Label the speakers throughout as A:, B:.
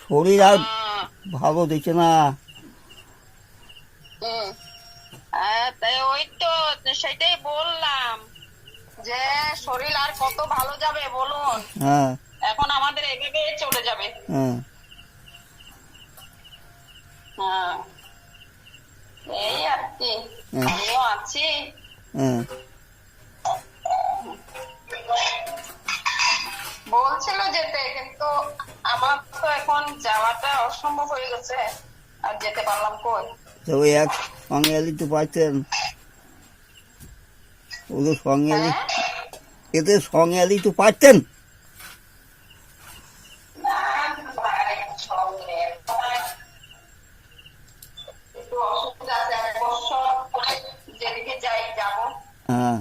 A: শরীর আর ভালো দিচ্ছে না।
B: তাই ওই তো সেটাই বললাম যে শরীর আর কত ভালো যাবে বলুন।
A: হ্যাঁ
B: এখন আমাদের এভাবে চলে যাবে।
A: হ্যাঁ
B: হ্যাঁ, এই আর কি,
A: হ্যাঁ
B: আমিও আছি।
A: হ্যাঁ
B: বলছিল যেতে, কিন্তু আমার তো এখন যাওয়াটা অসম্ভব হয়ে গেছে, আর যেতে পারলাম কই।
A: তো ওই এক সঙ্গে এলি তো পাইতেন, ওদের সঙ্গে এলি,
B: হ্যাঁ,
A: এদের সঙ্গে এলি তো পারতেন।
B: একটু অসুবিধা আছে, 1 বছর পরে যেদিকে যাই যাবো।
A: হ্যাঁ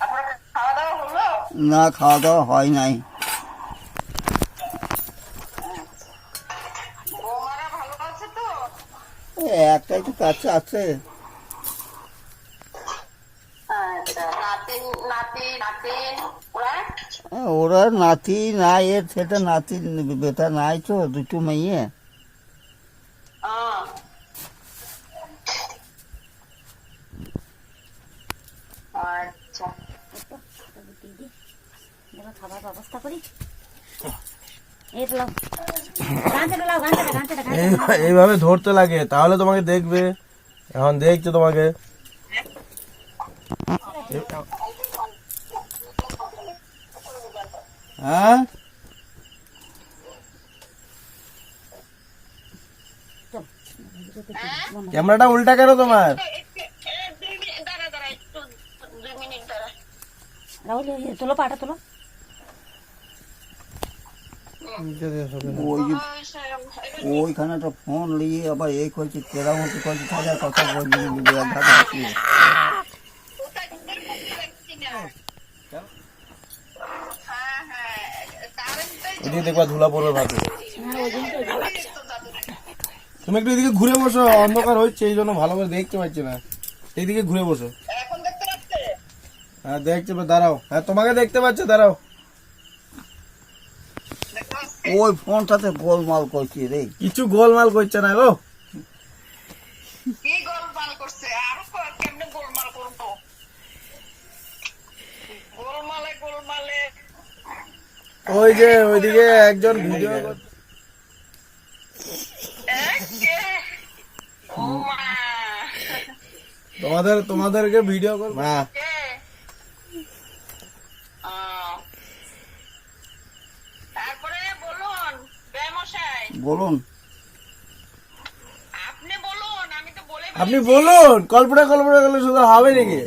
B: আপনার খাওয়া দাওয়া হলো?
A: না, খাওয়া দাওয়া হয় নাই।
B: বৌমারা ভালো আছে তো?
A: একটাই তো কাছে আছে।
B: আচ্ছা, নাতি নাতি নাতিন ওরা?
A: ওরা নাতি নাই, এর সেটা নাতি বেটা নাই তো, দুটো মেয়ে।
B: আহ, আচ্ছা,
C: খাবার ব্যবস্থা করি। এই তো লাও, গানটা লাও, গানটা
D: এইভাবে ধরতে লাগে, তাহলে তোমাকে দেখবে। এখন দেখছো তোমাকে।
A: হ্যাঁ
D: ক্যামেরাটা উল্টা কেন তোমার?
B: দাঁড়া দাঁড়া একটু, 2 মিনিট দাঁড়া।
C: রাহুল, তোলো পাটা তোলো।
A: ওই যে ওইখানে একটা ফোন নিয়ে আবার এই করছে, কেরামতি করছে, তাদের কথা বলছি।
B: হ্যাঁ হ্যাঁ, কারেন্টটাই
D: এদিকে দেখবা ধুলা পড়বে ভাতে। তুমি একটু এদিকে ঘুরে বসো, অন্ধকার হচ্ছে এই জন্য ভালো করে দেখতে পাচ্ছি না। এইদিকে ঘুরে বসো।
B: এখন দেখতে পাচ্ছে।
D: হ্যাঁ দেখতে দাঁড়াও, হ্যাঁ তোমাকে দেখতে পাচ্ছে, দাঁড়াও।
A: ওই ফোনটাতে গোলমাল করছি রে।
D: কিছু গোলমাল করছে না গো।
B: কি গোলমাল করছে? আর কেমনে গোলমাল করবো? গোলমালে গোলমালে
D: ওই যে ওইদিকে একজন ভিডিও
B: একে, ও মা,
D: তোমাদেরকে ভিডিও করবো।
B: কে? তারপরে বলুন বেমশাই,
A: বলুন।
B: আপনি বলুন, আমি তো বলে
D: আপনি বলুন, কল্পনা করলে শুধু হবে নাকি?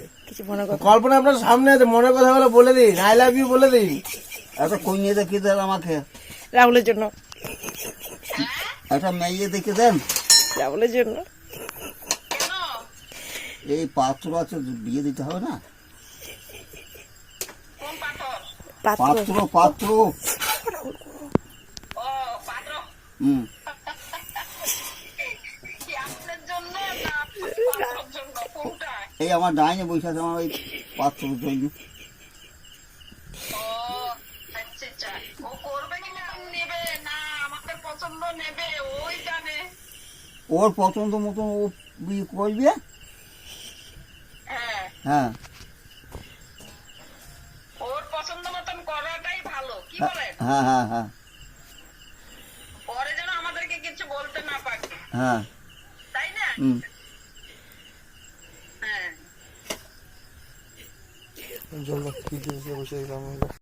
D: কল্পনা আপনার সামনে আছে, মনের কথা বলে দিন, আই লাভ ইউ বলে দিন।
A: একটা কইয়ে দেখে দেন আমাকে,
C: রাহুলের জন্য,
A: একটা মেয়ে দেখে দেন
C: রাহুলের জন্য।
B: কেন?
A: এই পাত্র আছে, বিয়ে দিতে হবে না?
B: কোন পাথর?
A: পাত্র পাত্র।
B: ও পাত্র,
A: হুম,
B: কি আপনার জন্য না পাত্রর জন্য, কোনটা?
A: এই আমার ডাইনে বসে আছে, আমার ওই পাত্রের জন্য।
B: ও আচ্ছা আচ্ছা, ও করবে কি না নেবে না আমাদের পছন্দ নেবে ওই জানে।
A: ওর পছন্দ মতন ও বিয়ে করবে।
B: হ্যাঁ,
A: হ্যাঁ
B: ওর পছন্দ মতন করাটাই ভালো, কি বলেন?
A: হ্যাঁ হ্যাঁ হ্যাঁ
B: পরে যেন আমাদেরকে কিছু বলতে না পারে,
A: হ্যাঁ
B: তাই না?
A: হুম।
B: হ্যাঁ,
D: বসে